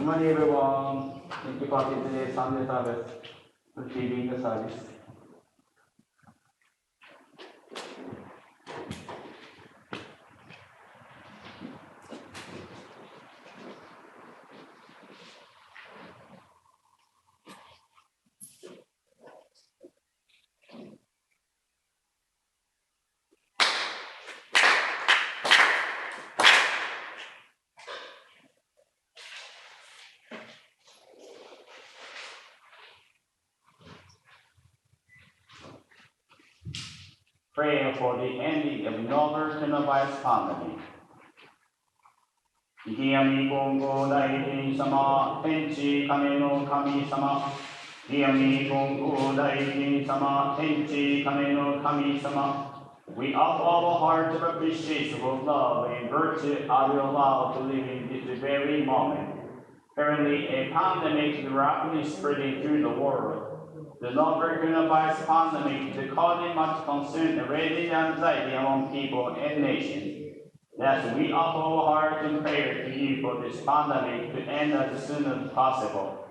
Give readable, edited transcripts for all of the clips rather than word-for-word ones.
morning, everyone. Thank you for today's Sunday service, receiving the service. Prayer for the ending of novel coronavirus pandemic. 生き闇金剛大神様、天地金の神様。生き闇金剛大神様、天地金の神様。We offer our hearts of appreciation for love and virtue are allowed to live in this very moment. Currently, a pandemic is rapidly spreading through the world. The novel coronavirus pandemic is causing much concern and raising anxiety among people and nations. Thus, we offer our hearts and prayer to you for this pandemic to end as soon as possible.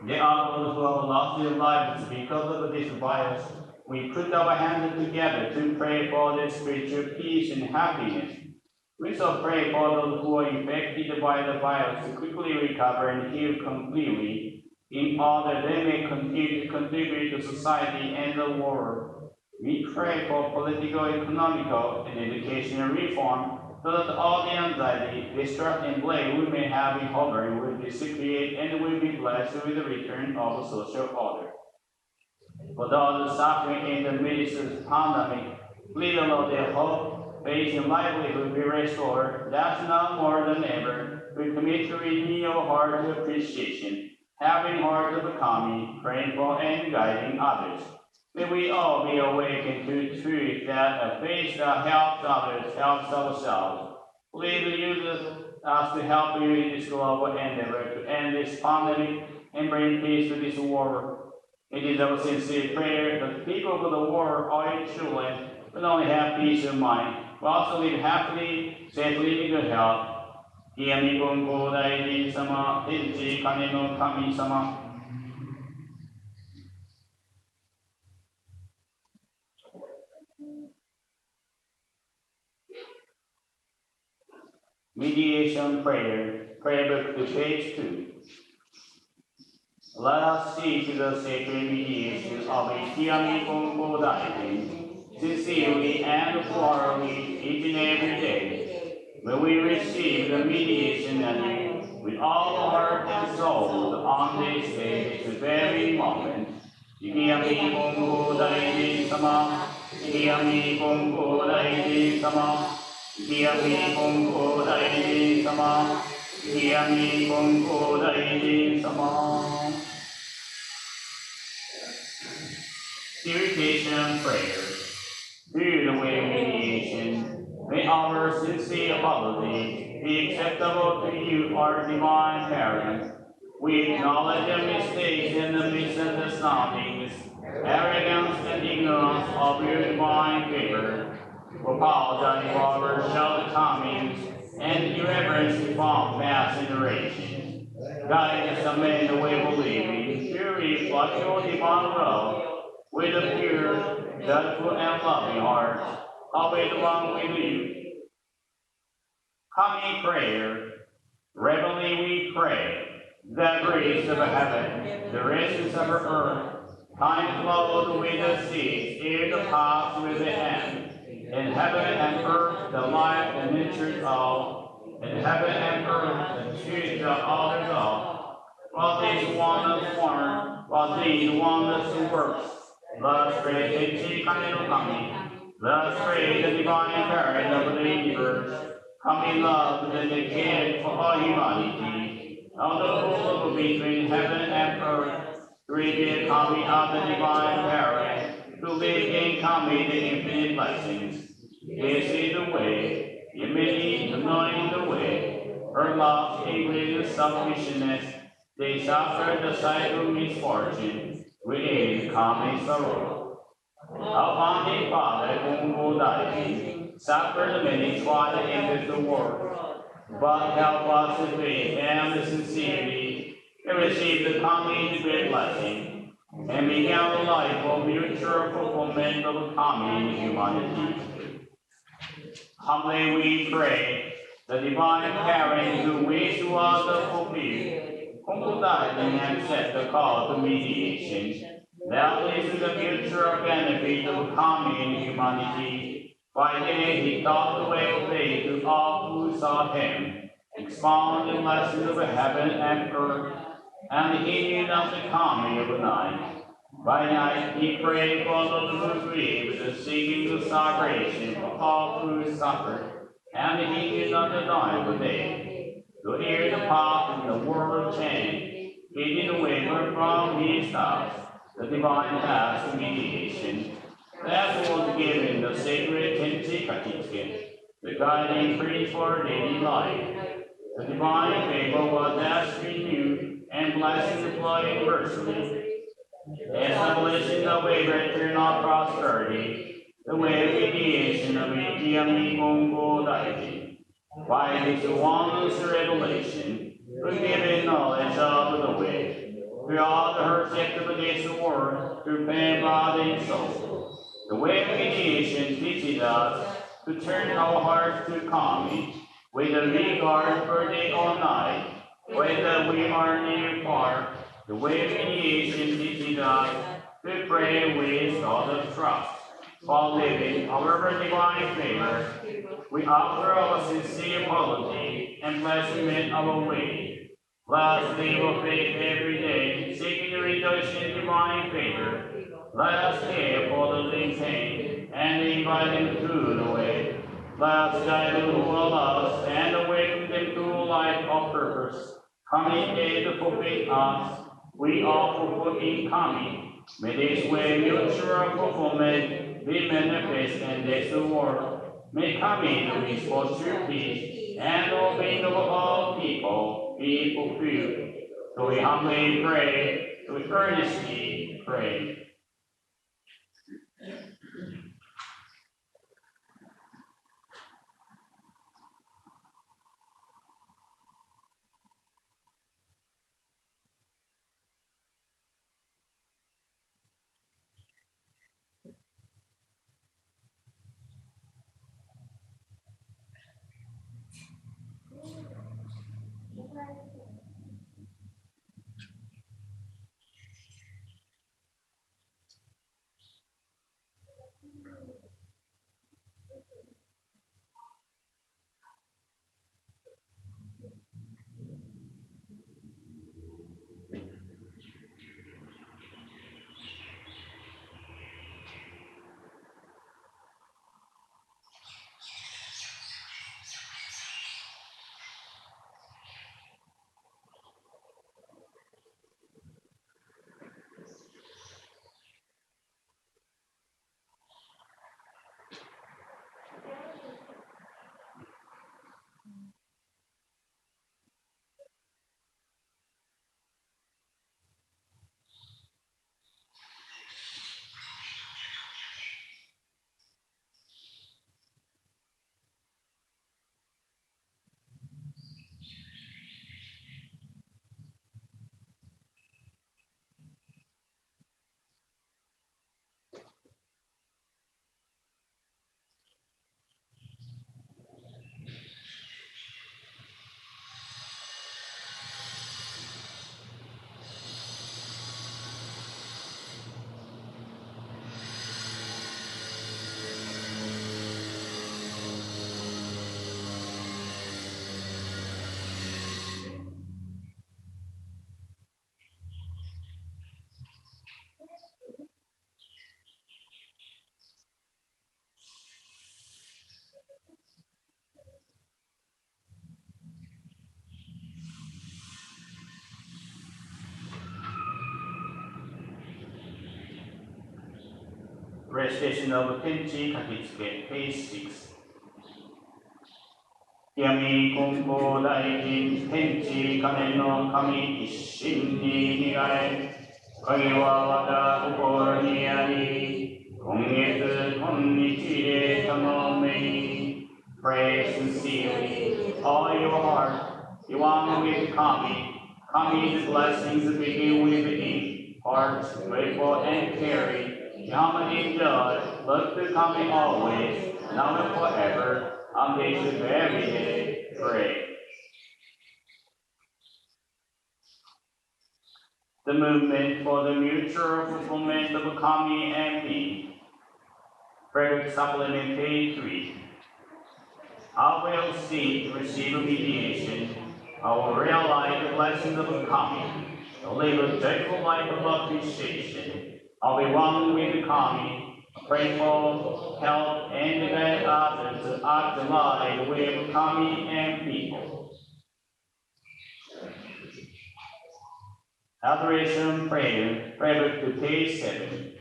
There are those who have lost their lives because of this virus. We put our hands together to pray for their spiritual peace and happiness. We shall pray for those who are infected by the virus to quickly recover and heal completely, in order they may continue to contribute to society and the world. We pray for political, economical, and educational reform, so that all the anxiety, distrust, and blame we may have in hovering will dissipate and will be blessed with the return of the social order. For those suffering in the midst of the pandemic, please allow their hope, faith, and livelihood be restored. That's now more than ever. We commit to renew our heart of appreciation, having heart of becoming, praying for and guiding others. May we all be awakened to the truth that a faith that helps others helps ourselves. Please use us to help you in this global endeavor to end this pandemic and bring peace to this world. It is our sincere prayer that the people of the world, all your children, will not only have peace of mind, but also live happily, safely, in good health. 清み金剛大神様、天地金の神様。Mediation prayer, prayer book to page 2. Let us seek the sacred mediation of a Kiami Konko Daijin, sincerely and thoroughly each and every day. When we receive the mediation anew, with all heart and soul on this day, this very moment, Kiami Konko Daijin Sama, Kiami Konko Daijin Sama. 清み金剛大神様、清み金剛大神様。Purification prayer. Through the way of mediation, may our sincere apology be acceptable to you, our divine parent. We acknowledge the mistakes and the misunderstandings, arrogance and ignorance of your divine favor. We apologize for our shortcomings and irreverence from past generations. Guide us amend the way we live, purely reflect your divine love, with a pure, joyful, and loving heart, always along with you. Coming prayer, reverently we pray, the grace of heaven, the riches of earth, time flowed with the seas, ere the paths with the end. In heaven and earth, the life and nature all. In heaven and earth, the truth of all is all. While these wonders form, while these wonders works, let us pray the Chikane Kami. Let us pray the divine parent of the universe. Come in love and care for all humanity. On the whole between heaven and earth, reveal Kami of the divine parent. To live in Kami the infinite blessings. This is the way, humility to knowing the way. Her love increases selfishness. They suffer the cycle of misfortune. We aid Kami sorrow. Our Father, Konko Daijin, suffered many trials in this world. but help us with faith and sincerity to receive the coming great blessing and begin a life of mutual fulfillment of coming humanity. Humbly we pray, the divine parent who waits to us the fulfilled, Konko died and accept the call to mediation, that leads to the future benefit of coming humanity. By day he taught the way of faith to all who saw him, expounding lessons of heaven and earth, and he knew not the coming of the night. By night he prayed for those who grieved, seeking the salvation for all who suffered, and he knew not the dawn of the day. To hear the path in the world change, he did waver from his task, the divine task of mediation. That was given the sacred Tenchi Katitsuke, the guiding principle for daily life. The divine favor was thus renewed and blessing deployed universally. Establishing the way of eternal prosperity, the way of mediation of Iyami Konko Daiji. By this wondrous revelation, we give knowledge of the way, through all the hardship of this world, through pain, body, and soul. The way of mediation teaches us to turn our hearts to calming, with a regard for day or night, whether we are near or far. The way of mediation teaches us to pray with all the trust. While living our divine favor, we offer our sincere apology and blessing our way. Let us live of faith every day, seeking to rejoice in divine favor. Let us care for those in pain and invite them to the way. Let us guide those who are lost and awaken them to a life of purpose. Coming aid to fulfill us, we all fulfill in coming. May this way mutual fulfillment be manifest in this world. May coming to his posture peace and obeying of all people be fulfilled. So we humbly pray, so we earnestly pray. Recitation of Tenchi Katitsuke, page 6. Yami Konko Daijin Tenchi Kane no Kami Isshin ni Nigae Kage wa wada kokoro ni ari Kongetsu konnichi de tamomei Pray sincerely with all your heart. You want with Kami, the blessings that begin with the heart, grateful and caring. Harmony joy, look to Kami always, now and forever, on days of every day. Pray. The movement for the mutual fulfillment of Kami and me. Prayer supplement page 3. I will seek to receive mediation. I will realize the blessings of Kami. I'll live a joyful life of appreciation. I'll be one with Kami. Pray for help and guide others to act alive with Kami and people. Adoration prayer, prayer to page 7.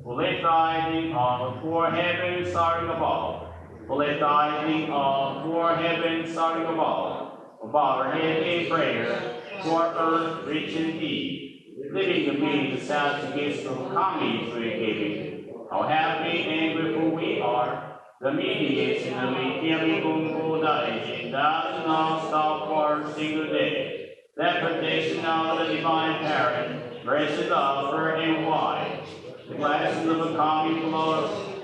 Let thy name of for heaven soaring above. Let thy name of for heaven soaring above. Above our head in prayer, for earth rich in thee. Living to me the sad gifts of Kami to giving. How happy and grateful we are. The mediation of the Kami Konko Daijin does not stop for a single day. That protection of the divine parent, graces of her and wide. The blessings of a Kami flow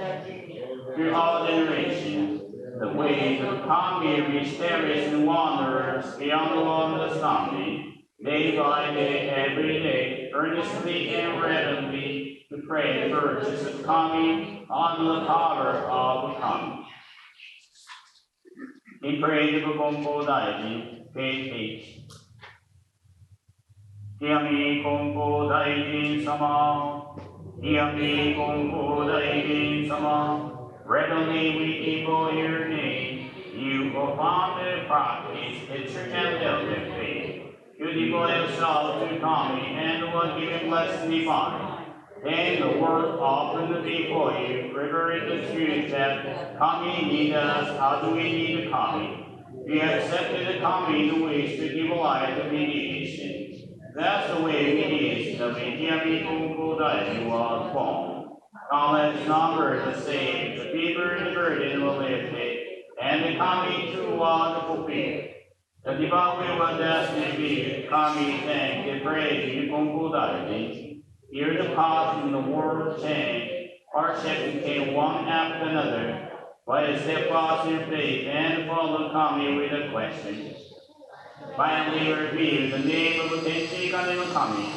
through all generations. The ways of Kami reach terrorists and wanderers beyond all understanding. Day by day, every day, earnestly and reverently, to pray the virtues of Kami on the power of Kami. In praise of Konko Daijin, page 8. Yami Konko Daijin Sama. Yami Konko Daijin Sama. Readily we evoke your name. You go on to practice the church and live in faith. You devote yourself to Kami and will give him blessing divine. Then the work often before you, reverent the truth that Kami needs us, how do we need Kami? We accepted the Kami the wish to give life to mediation. That's the way mediation of Yami Konko Daijin was born. Knowledge number the same, the people in the burden will lift it, and the Kami too was fulfilled. The divine will of destiny be, Kami thank and praise you Konko Daijin. Hear the path in the world change, hardship became one after another, but a steadfast in faith and follow Kami with a question. Finally revealed the name of Tenchi Kane no Kami.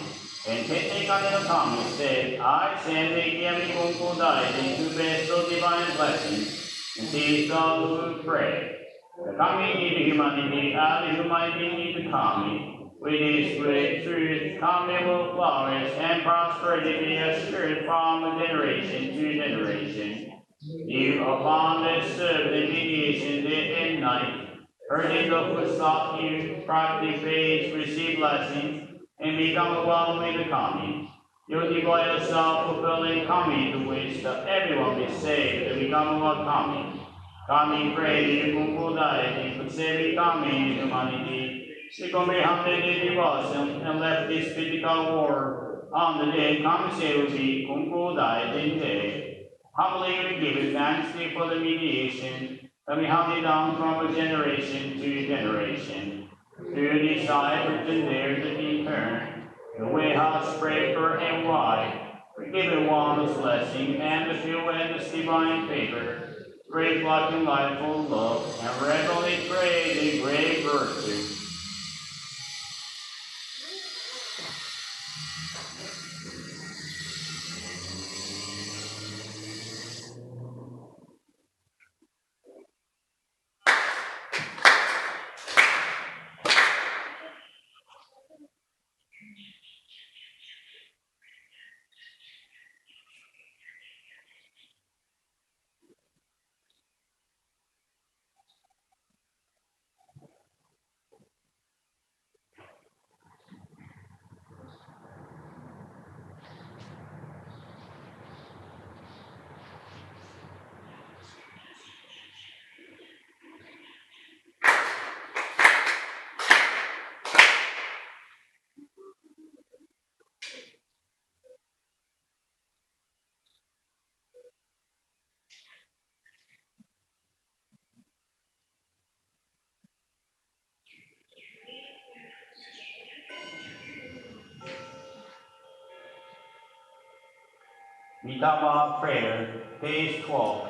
And Tenchi Kane no Kami said, I send the Yami Konko Daijin to bestow divine blessings and teach those who pray. The Kami need humanity, and the humanity need Kami. With this great truth, Kami will flourish and prosperity be assured from generation to generation. You upon this serve the mediation day and night. Earning the foot sought you, practice faith, receive blessings, and become one with the Kami. You devote yourself fulfilling Kami to wish that everyone be saved and become one Kami. Kami praise you Konko Daijin could save Kami in humanity. She comprehended devotion and left this physical world. On the day Kami will be Konko Daijin Day. Humbly we give thanks to you for the mediation that we hand it down from generation to generation. Through these cycles and theirs in turn, the way has spread far and wide. We give it one this blessing and the few and this divine favor. Great life and life full love, and reverently pray the great virtue. Vitama Prayer, page 12.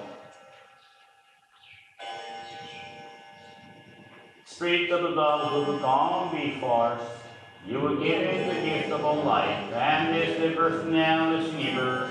Spirit of the God who have gone before us, you will give him the gift of all life, and this the personality universe.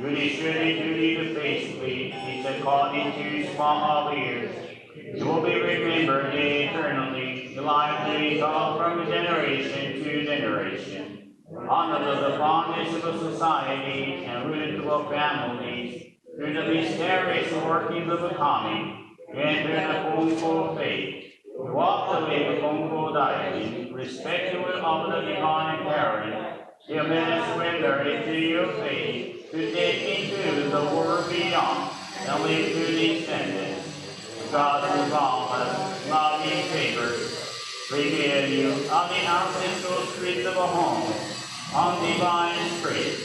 You surely duty to faithfully, he said, according to small of years. You will be remembered eternally, the life to be taught from generation to generation. Honor the foundation of society and rooted to our families, through the mysterious workings of the coming, and through the Konko faith. We walk the way of Konko diving, respective of the divine parent. You may surrender into your faith to take into the world beyond and live to the descendants. God who promised loving favors, reveal you of the ancestral streets of a home on divine spirit.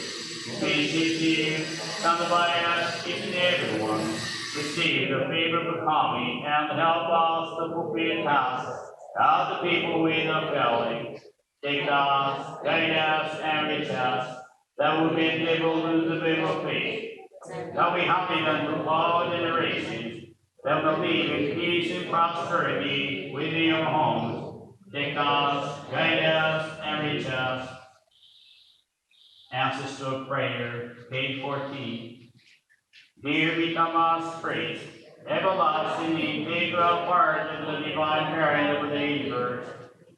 Peace to you, sent by us, each and everyone. Receive the favor of coming and help us to fulfill tasks as the people with a failing. Take us, guide us, and reach us, that we may be able to the way of faith. That we have been unto all generations, that will live in peace and prosperity within your homes. Take us, guide us, and reach us. Answers to a prayer, page 14. Dear become us praise, everlasting integral part of the divine parent of the universe.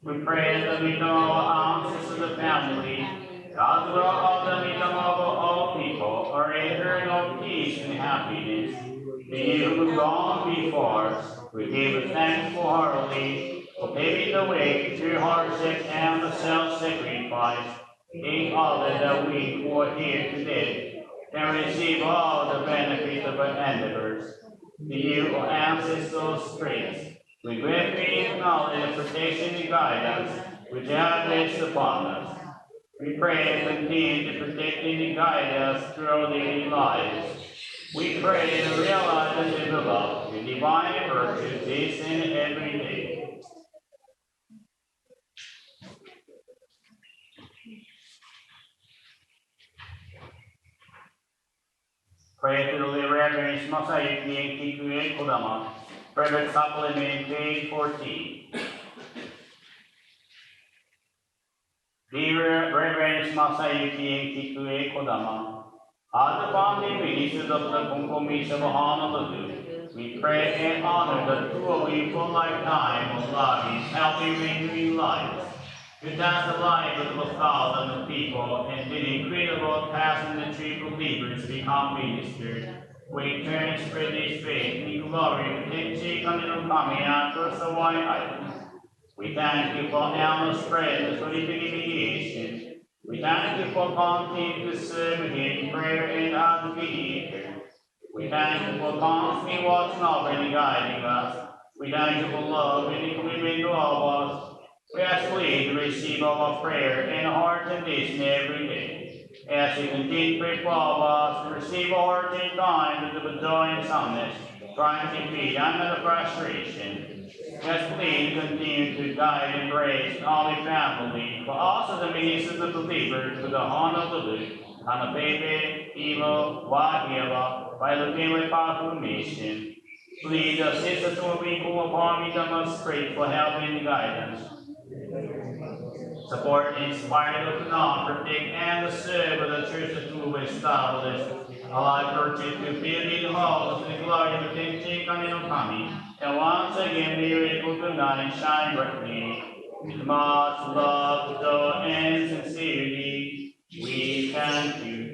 We pray that we become all ounces of the family. God will all that become of all people, our eternal peace and happiness. To you who have gone before us, we give thanks heartily for paving the way through hardship and the self-sacrifice. Take all that we who are here today can receive all the benefits of our endeavors. To you, O ancestral spirits, we gratefully acknowledge the protection and guidance which you have placed upon us. We pray and continue to protect and guide us through our daily lives. We pray to realize and develop the divine virtues this and every day. Pray to the Reverend Masayuki and Kikuye Kodama. Private supplement, page 14. Dear Reverend Masayuki and Kikuye Kodama, as the founding ministers of the Konko Mission of Honolulu, we pray and honor the two of you for a lifetime of loving, healthy, renewing lives. You touch the lives of the thousands of people and did incredible passion and tree believers become ministers. We turn spread this faith in glory, Tenchi Kanino Kami after Hawaii Island. We thank you for endless prayer for mediation. We thank you for continuing to serve in prayer and advocating. We thank you for constantly watching over and guiding us. We thank you for love and commitment to all of us. We ask please to receive our prayer and heart condition every day. As we continue to pray for all of us, to receive our heart in time with the joy and soundness, trying to defeat under the frustration. Yes, please continue to guide and grace all the family, but also the ministers of the believers to the Honolulu, Hanapebe, Evo, Wahiela, by the Family Powerful Mission. Please assist us when we call upon you, the most grateful help and guidance. Support, inspire, the non-protect, and the serve of the church that will establish. Allow virtue to fill the halls of the glory of the King and coming, and once again be able to night shine brightly. With much love, joy, and sincerity, we thank you.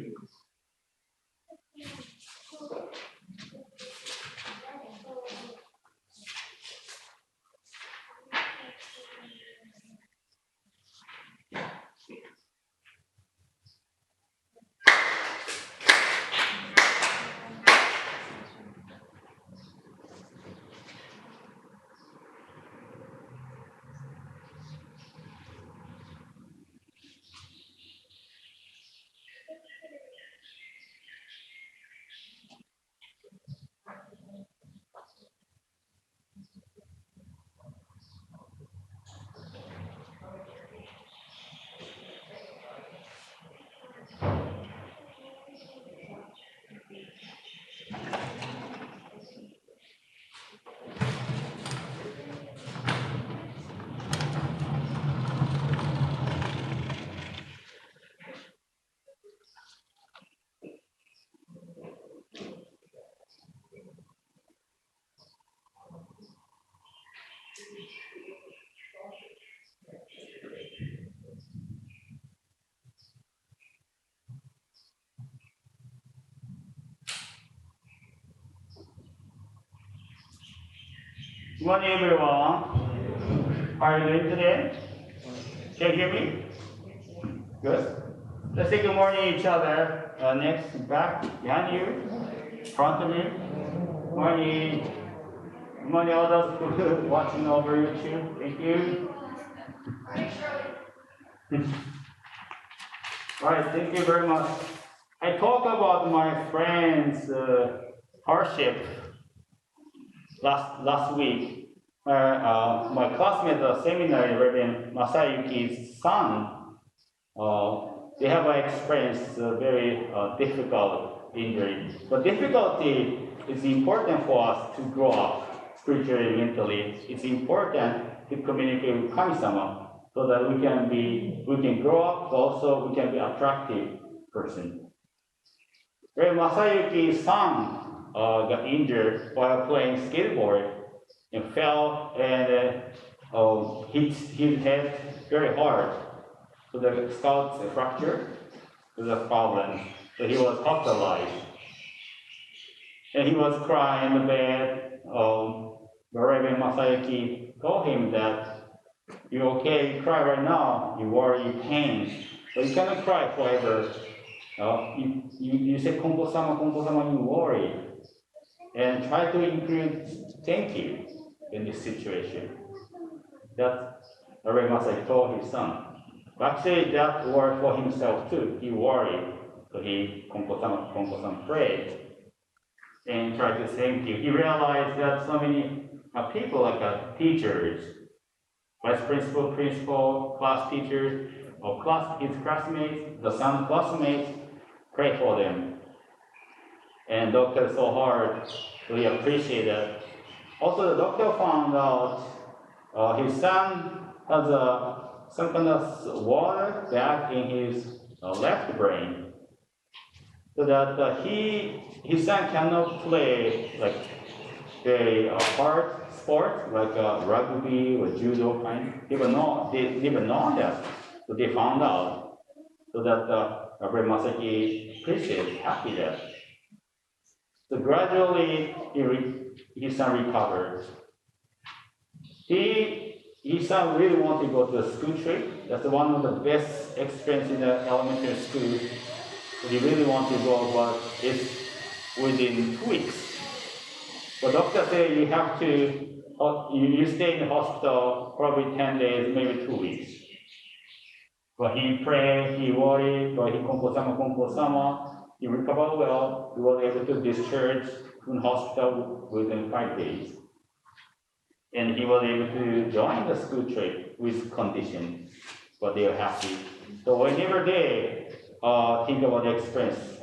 Good morning, everyone. How are you doing today? Can you hear me? Good. Let's say good morning to each other. Next, back, behind you, front of you. Good morning. Good morning, all those who watching over YouTube. Thank you. All right, thank you very much. I talked about my friend's hardship last week. My classmate at the seminary, Reverend Masayuki's son, they have experienced a very difficult injury. But difficulty is important for us to grow up spiritually, mentally. It's important to communicate with Kami-sama so that we can grow up, but also we can be attractive person. Reverend Masayuki's son got injured while playing skateboard and fell and hit his head very hard. So the skull fracture was a problem. So he was hospitalized. And he was crying in the bed. Reverend Masayuki told him that, "You're okay, you cry right now, you worry, you pain, but you cannot cry forever. You say, Konko-sama, you worry. And try to include thank you in this situation." That Reverend Masayuki told his son. Actually, that worked for himself too. He worried, so he Konko-sama prayed and tried to thank you. He realized that so many people like teachers, vice principal, class teachers, or his classmates, the son's classmates, pray for them. And doctor so hard, so he appreciated. Also, the doctor found out his son has some kind of water back in his left brain, so that his son cannot play like very hard sport like rugby or judo kind. They never know that, so they found out, so that Reverend Masaki appreciated, happy that. So gradually his son recovered. His son really wanted to go to a school trip. That's one of the best experience in the elementary school. So he really wanted to go, but it's within 2 weeks. But doctor said you have to, you stay in the hospital probably 10 days, maybe 2 weeks. But he prayed, he worried, but he Konko-sama, he recovered well. He was able to discharge from the hospital within 5 days. And he was able to join the school trip with conditions, but they are happy. So whenever they think about the experience,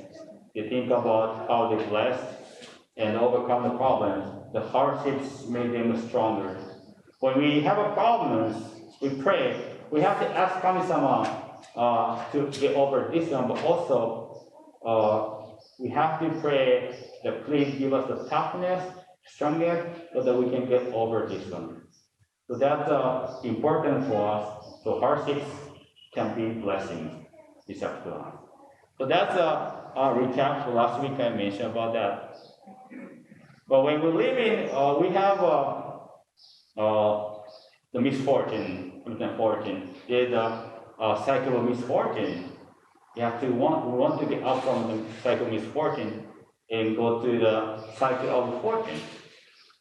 they think about how they blessed and overcome the problems. The hardships made them stronger. When we have a problems, we pray. We have to ask Kami-sama to get over this one, but also we have to pray that please give us the toughness, strength, so that we can get over this one. So that's important for us. So hardships can be blessings. It's up to us. So that's a recap for last week. I mentioned about that. But when we live in, we have the misfortune, is a cycle of misfortune. We want to get out from the cycle of misfortune and go to the cycle of fortune.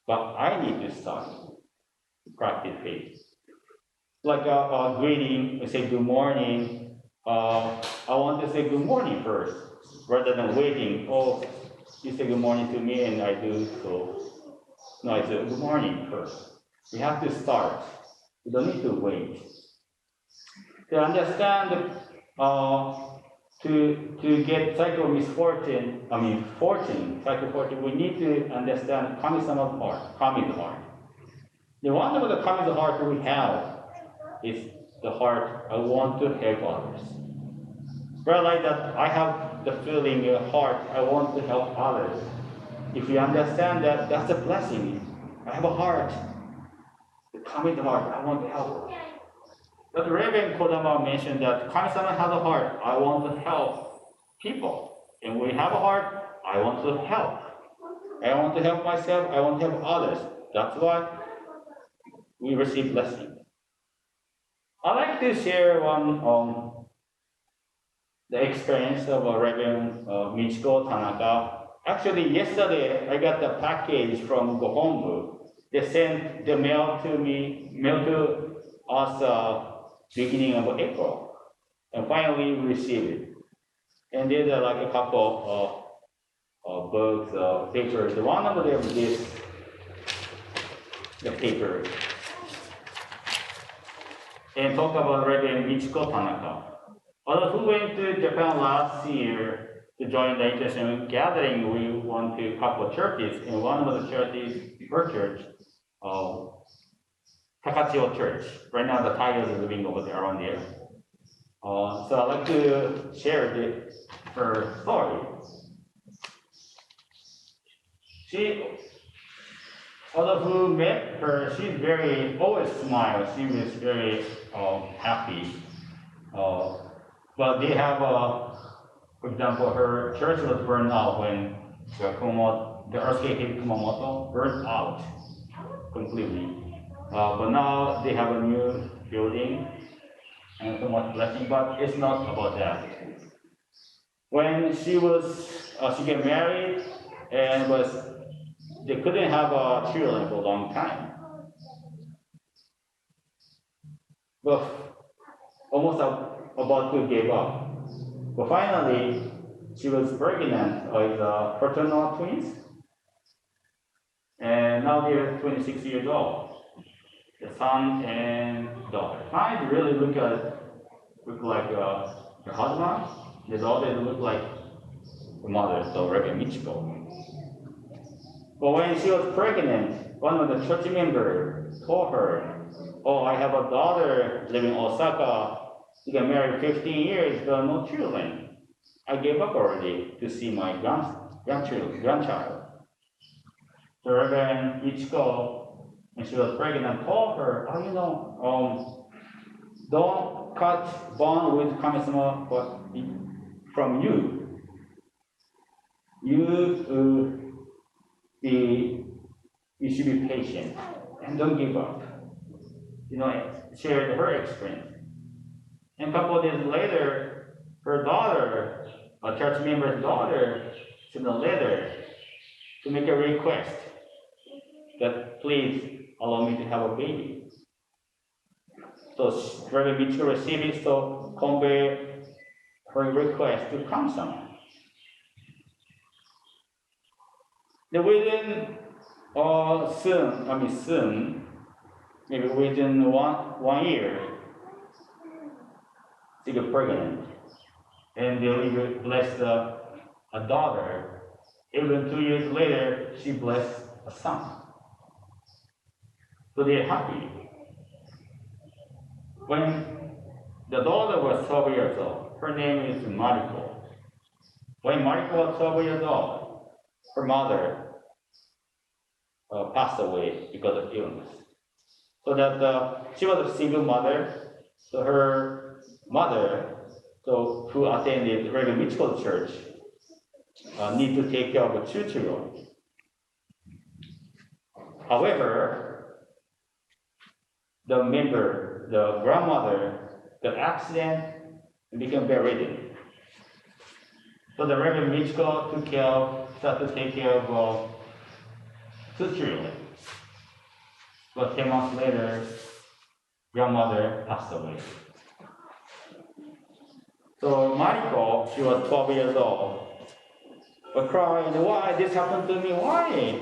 But I need to start to practice faith. Like a greeting, we say good morning. I want to say good morning first, rather than waiting. Oh, you say good morning to me and I do so. No, I say good morning first. We have to start. We don't need to wait. To understand, to get cycle misfortune, cycle fortune, we need to understand Kami-sama's heart, Kami's heart. The one of the Kami's heart we have is the heart, I want to help others. Realize that I have the feeling in your heart, I want to help others. If you understand that, that's a blessing. I have a heart, the Kami's heart, I want to help. But Reverend Kodama mentioned that Kami-sama has a heart, I want to help people. And we have a heart, I want to help. I want to help myself, I want to help others. That's why we receive blessing. I'd like to share one the experience of Reverend Michiko Tanaka. Actually, yesterday I got the package from Honolulu. They sent the mail to us beginning of April, and finally we received it. And there's like a couple of books, papers. One of them is the paper, and talk about Reverend Michiko Tanaka. Although who went to Japan last year to join the international gathering, we went to a couple of churches, and one of the churches, her church, Takachio Church. Right now the Tigers are living over there around there. So I'd like to share her story. Although who met her, she's always smiles. She was very happy. But they have, for example, her church was burned out when the earthquake hit Kumamoto, burned out completely. But now they have a new building and so much blessing, but it's not about that. When she got married and they couldn't have children for a long time. But almost about to give up. But finally, she was pregnant with fraternal twins. And now they're 26 years old. The son and daughter. I really look like her husband. The daughter look like the mother, so Reverend Michiko. But when she was pregnant, one of the church members told her, "Oh, I have a daughter living in Osaka. She got married 15 years, but no children. I gave up already to see my grandchild." So Reverend Michiko, when she was pregnant, told her, don't cut bond with Kami-sama from you. You should be patient and don't give up. Shared her experience. And a couple of days later, her daughter, a church member's daughter, sent a letter to make a request that please allow me to have a baby. So Reverend Michiko received it, so convey her request to Kami-sama. Then within soon, maybe within one year, she got pregnant, and they blessed a daughter. Even 2 years later, she blessed a son. So they're happy. When the daughter was 12 years old, her name is Mariko. When Mariko was 12 years old, her mother passed away because of illness. So that she was a single mother. So her mother, who attended Reverend Michiko Church, need to take care of 2 children. However, the grandmother got accident and became bedridden. So the Reverend Michiko started to take care of 2 children. But 10 months later, grandmother passed away. So Mariko, she was 12 years old, but crying, "Why this happened to me? Why?"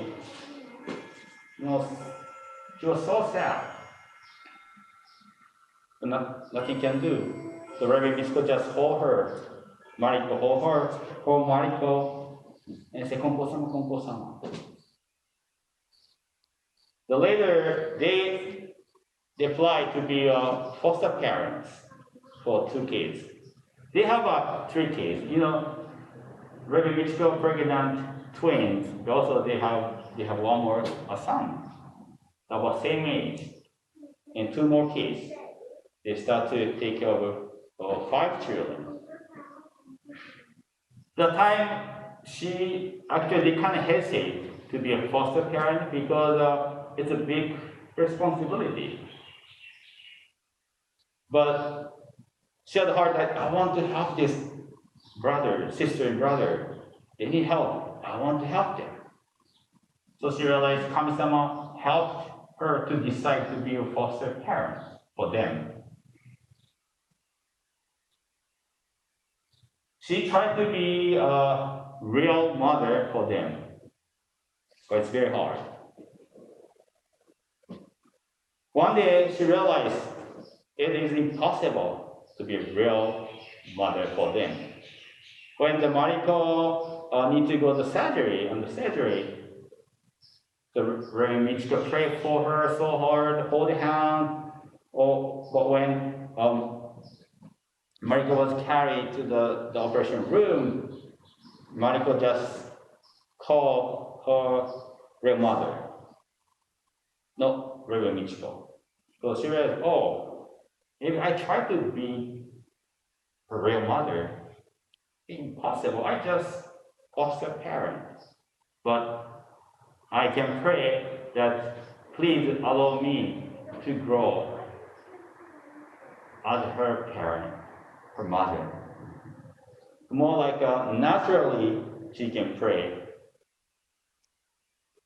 She was so sad. But nothing can do. So Reverend Michiko just hold Mariko, and say, "Konko-sama, Konko-sama." The later they applied to be foster parents for 2 kids. They have 3 kids. Reverend Michiko pregnant twins. Also they have one more a son, about same age, and 2 more kids. They start to take care of 5 children. The time she actually kind of hesitate to be a foster parent because it's a big responsibility. But she had the heart that I want to help this brother, sister and brother. They need help. I want to help them. So she realized Kami-sama helped her to decide to be a foster parent for them. She tried to be a real mother for them, but it's very hard. One day she realized it is impossible to be a real mother for them. When the Mariko need to go to surgery, the Reverend Michiko prayed for her so hard, hold the hand. But when Mariko was carried to the operation room, Mariko just called her real mother, not Reverend Michiko. So she realized, oh, if I try to be a real mother, it's impossible. I just foster parent. But I can pray that please allow me to grow as her parent, her mother. More like naturally she can pray.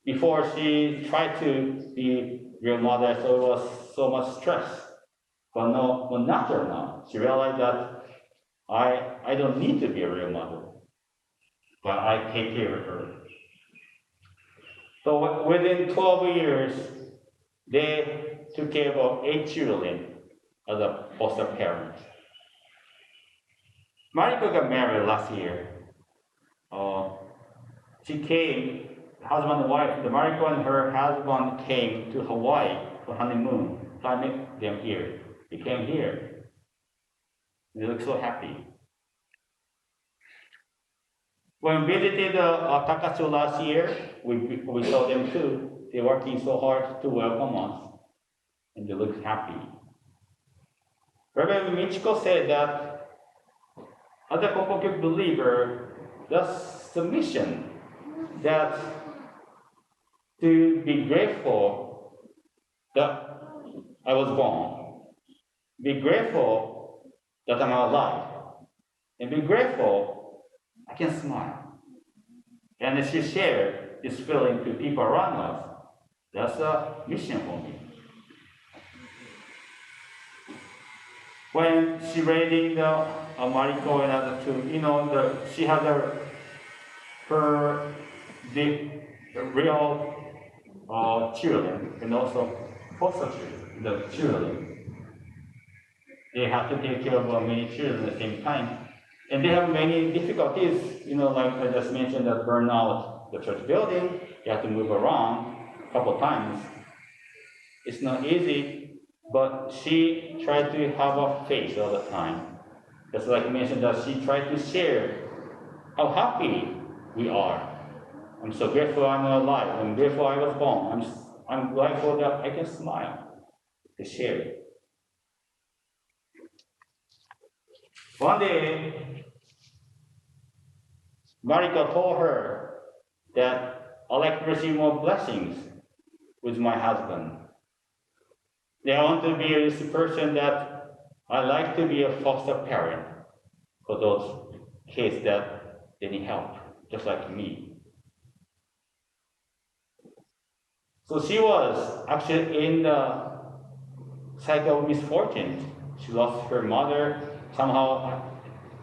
Before she tried to be real mother, so it was so much stress. But no, natural now. She realized that I don't need to be a real mother, but I take care of her. So within 12 years, they took care of 8 children as a foster parent. Mariko got married last year. She came, husband and wife, the Mariko and her husband came to Hawaii for honeymoon. So I met them here. They came here. They look so happy. When we visited Takasu last year, we saw them too. They're working so hard to welcome us, and they look happy. Reverend Michiko said that as a Konko believer, that's the mission, that to be grateful that I was born, be grateful that I'm alive, and be grateful I can smile. And as she shared this feeling to people around us, that's a mission for me. When she raising the Mariko and other two, she had the real children and also foster children, the children. They have to take care of many children at the same time. And they have many difficulties, like I just mentioned, that burn out the church building, you have to move around a couple of times. It's not easy, but she tried to have a faith all the time. Just like I mentioned, that she tried to share how happy we are. I'm so grateful I'm alive. I'm grateful I was born. I'm grateful that I can smile to share it. One day, Mariko told her that I'd like to receive more blessings with my husband. They want to be this person that I like to be a foster parent for those kids that they need help, just like me. So she was actually in the cycle of misfortune. She lost her mother. Somehow,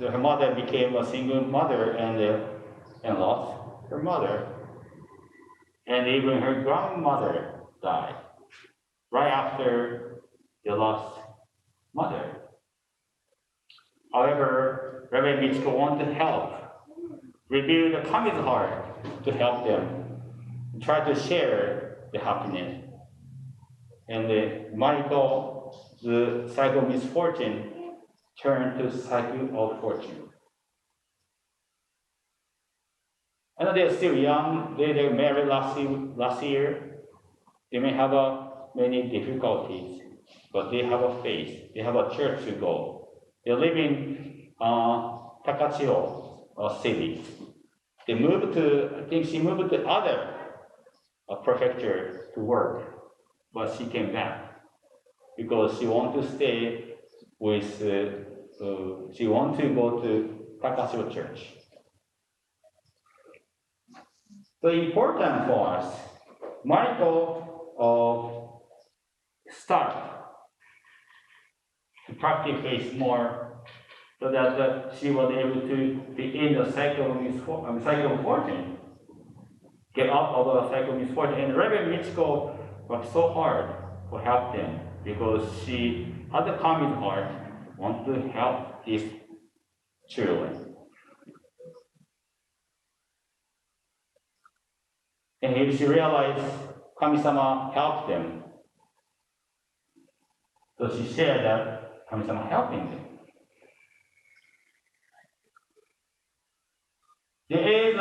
her mother became a single mother and lost her mother. And even her grandmother died right after they lost mother. However, Reverend Michiko wanted to help, reveal the Kami's heart to help them, try to share the happiness. And Mariko, the cycle of misfortune, turned to cycle of fortune. I know they're still young. They married last year. They may have many difficulties, but they have a faith. They have a church to go. They live in Takachio city. They moved to, I think she moved to other prefecture to work. but she came back because she wanted to stay with, she wanted to go to Takashima Church. So important for us, Mariko start to practice faith more so that she was able to be in the cycle of fortune, get out of the cycle of misfortune. And Reverend Michiko worked so hard to help them because she had a common heart, want to help his children. And she realized Kami-sama helped them. So she shared that Kami-sama helping them. There is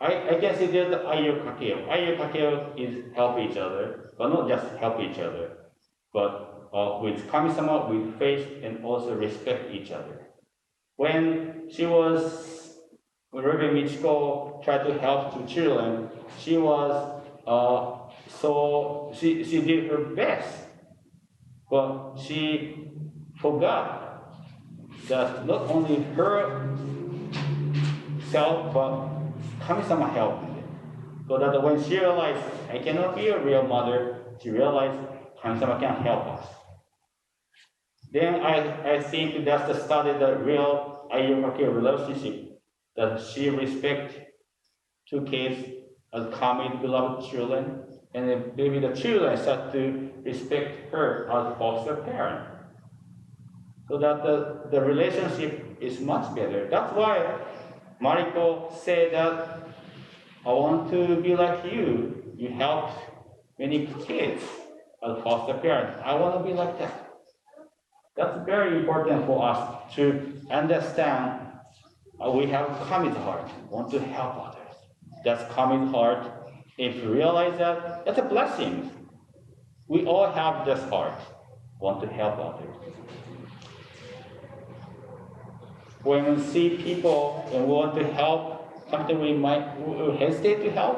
I can say there's the Ayo Kakeo. Ayo Kakeo is help each other, but not just help each other, but with Kami-sama, with faith and also respect each other. When Reverend Michiko tried to help two children, she was she did her best, but she forgot that not only herself but Kami-sama helped me. So that when she realized I cannot be a real mother, she realized Kami-sama can help us. Then I think that's the started the real Ayo-Kakeo relationship, that she respect two kids as Kami beloved children, and then maybe the children start to respect her as foster parent. So that the relationship is much better. That's why Mariko said that I want to be like you. You helped many kids as foster parents. I want to be like that. That's very important for us to understand. We have Kami's heart, want to help others. That's Kami's heart. If you realize that, that's a blessing. We all have this heart, want to help others. When we see people and we want to help, something we might hesitate to help,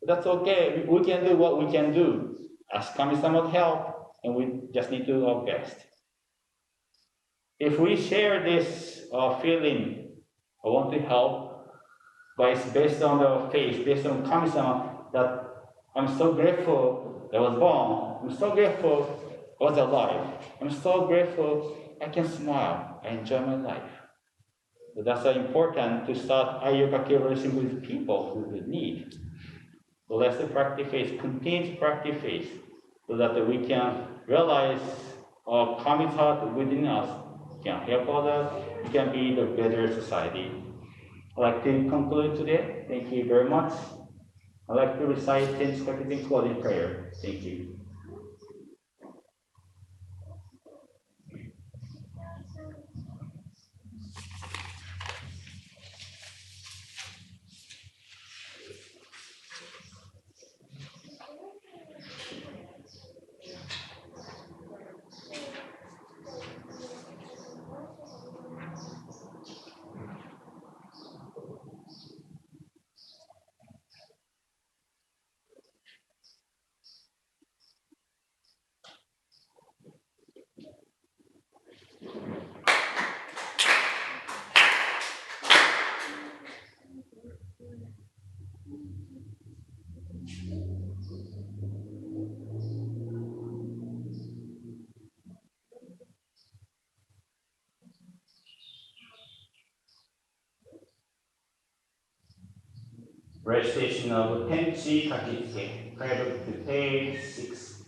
that's okay. We can do what we can do. Ask Kami-sama help, and we just need to do our best. If we share this feeling, I want to help, but it's based on the faith, based on Kami-sama, that I'm so grateful I was born. I'm so grateful I was alive. I'm so grateful I can smile. I enjoy my life. So that's important to start Ayo-Kakeo relationship with people who need. So let's practice faith, continue to practice faith, so that we can realize our Kami's heart within us, can help others, we can be the better society. I'd like to conclude today. Thank you very much. I'd like to recite 10 consecutive closing prayer. Thank you. Recitation of Tenchi Kakitsuke, cradle to page 6.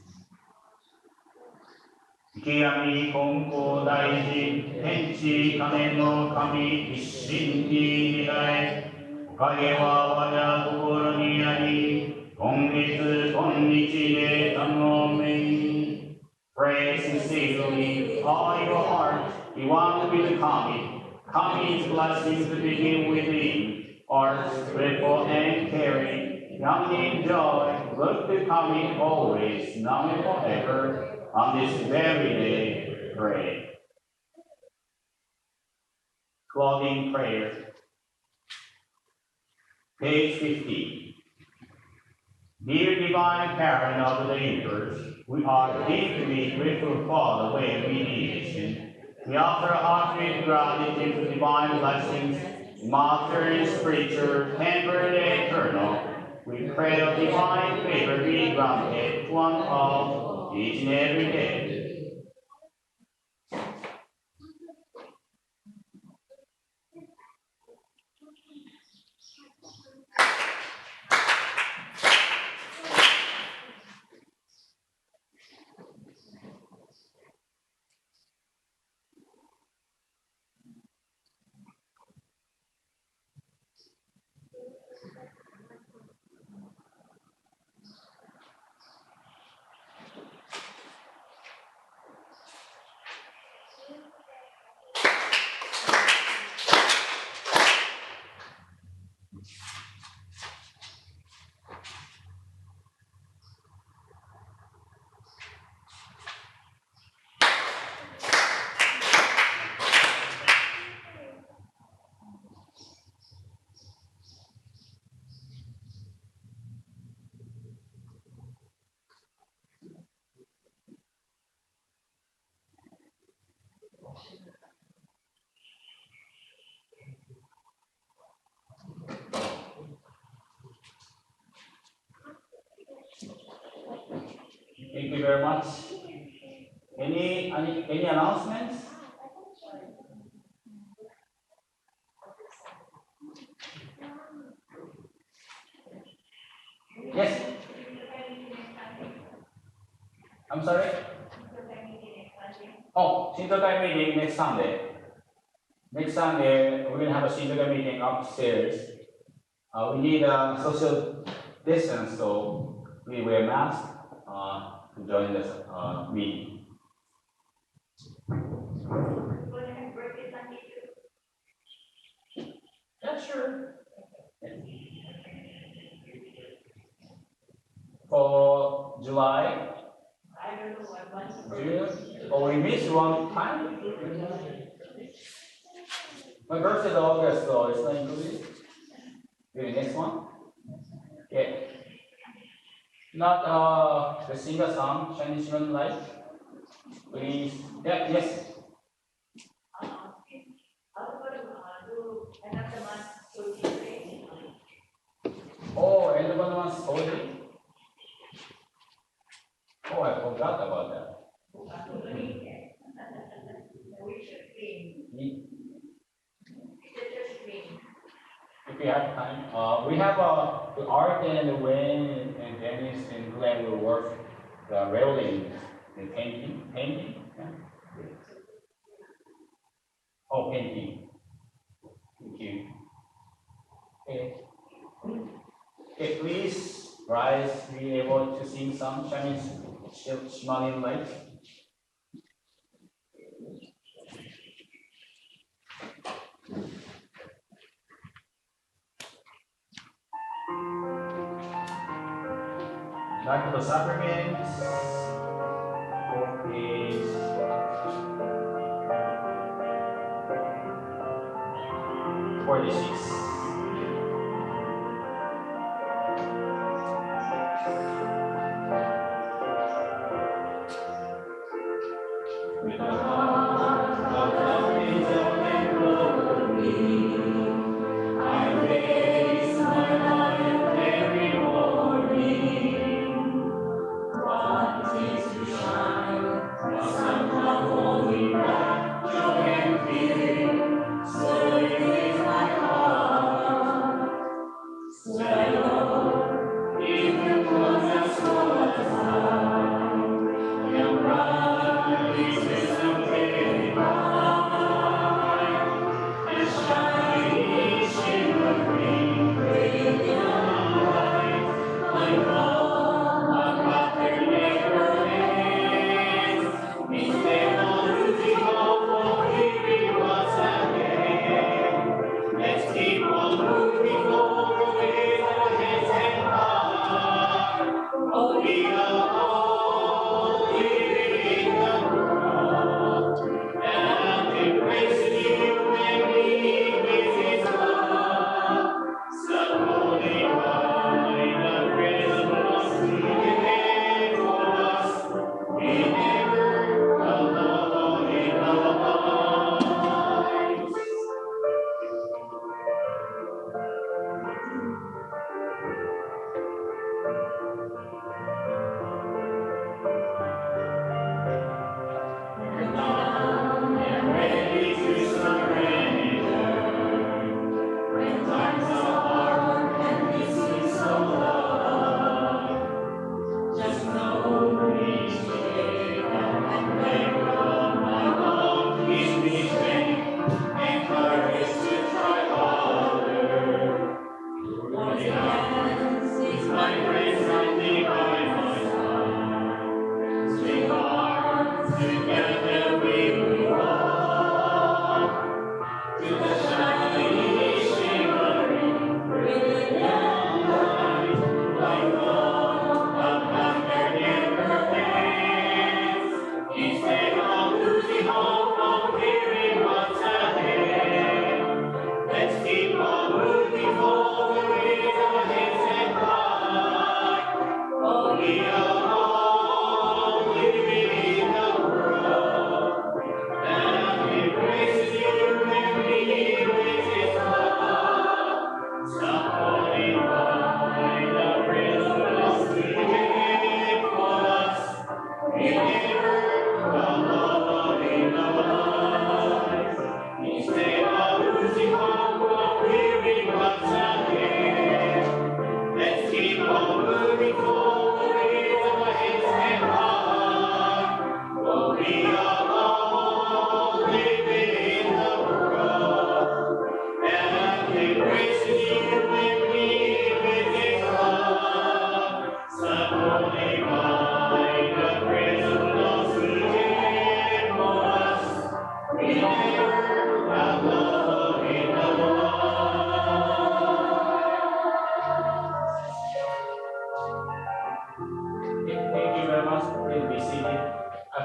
Ikiyami Konko Daiji, Tenchi Kame no Kami Isshin ni Nirai, Okage wa waga kokoro ni ari, Kongetsu konnichi de tanome. Pray sincerely with all your heart, be one with Kami. Kami's blessings begin within. Are grateful and caring, young in joy, look to Kami always, now and forever, on this very day, pray. Closing prayer. Page 50. Dear divine parent of the universe, we are deeply grateful for the way we live. We offer ultimate gratitude to divine blessings, master, spiritual, temporal, and eternal. We pray that divine favor be granted to one of each and every day. Thank you very much. Any announcements? Yes. I'm sorry? Oh, Shintokai meeting next Sunday. Next Sunday, we're going to have a Shintokai meeting upstairs. We need a social distance, so we wear masks to join this meeting. Yeah, sure. For July? I don't know what month. June? Oh, we missed one time? My birthday is August, so it's not included. Maybe next one? Yeah. Not the singer song, Chinese Children Life. Please. Yeah, yes. Oh, end of the month, Soji. Oh, I forgot about that. If we have time, we have the art and Wayne and Dennis and Glenn will work the railing and painting. Yeah. Oh, painting. Thank you. Okay. Okay, please rise. Be able to sing some Chinese smiling light. Back to the sacraments. Please. 46. With the heart of wisdom and glory, I raise my life every morning, wanting to shine somehow holy bright, joy and fear, so is my heart. Swell Lord, in the closet so aside, and bright is something divine, and shining shimmering radiant light, like all a prophet never ends. Instead of losing hope for hearing once again, let's keep on moving forward with our hands and heart. Oh, we are all living in the world, and embrace you and me with His love. So holy, wine, the presence of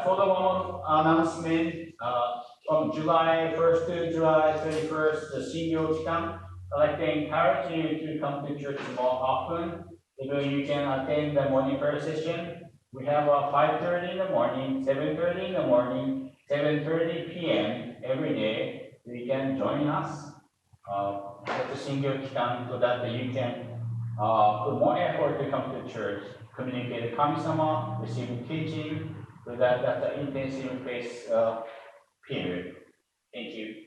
For the one announcement, from July 1st to July 31st, the senior camp, I'd like to encourage you to come to church more often. If you can attend the morning prayer session, we have 5:30 in the morning, 7:30 in the morning, 7:30 p.m. every day. You can join us at the senior camp so that you can put more effort to come to church, communicate with Kami-sama, receive teaching, so that's the intensive phase period. Thank you.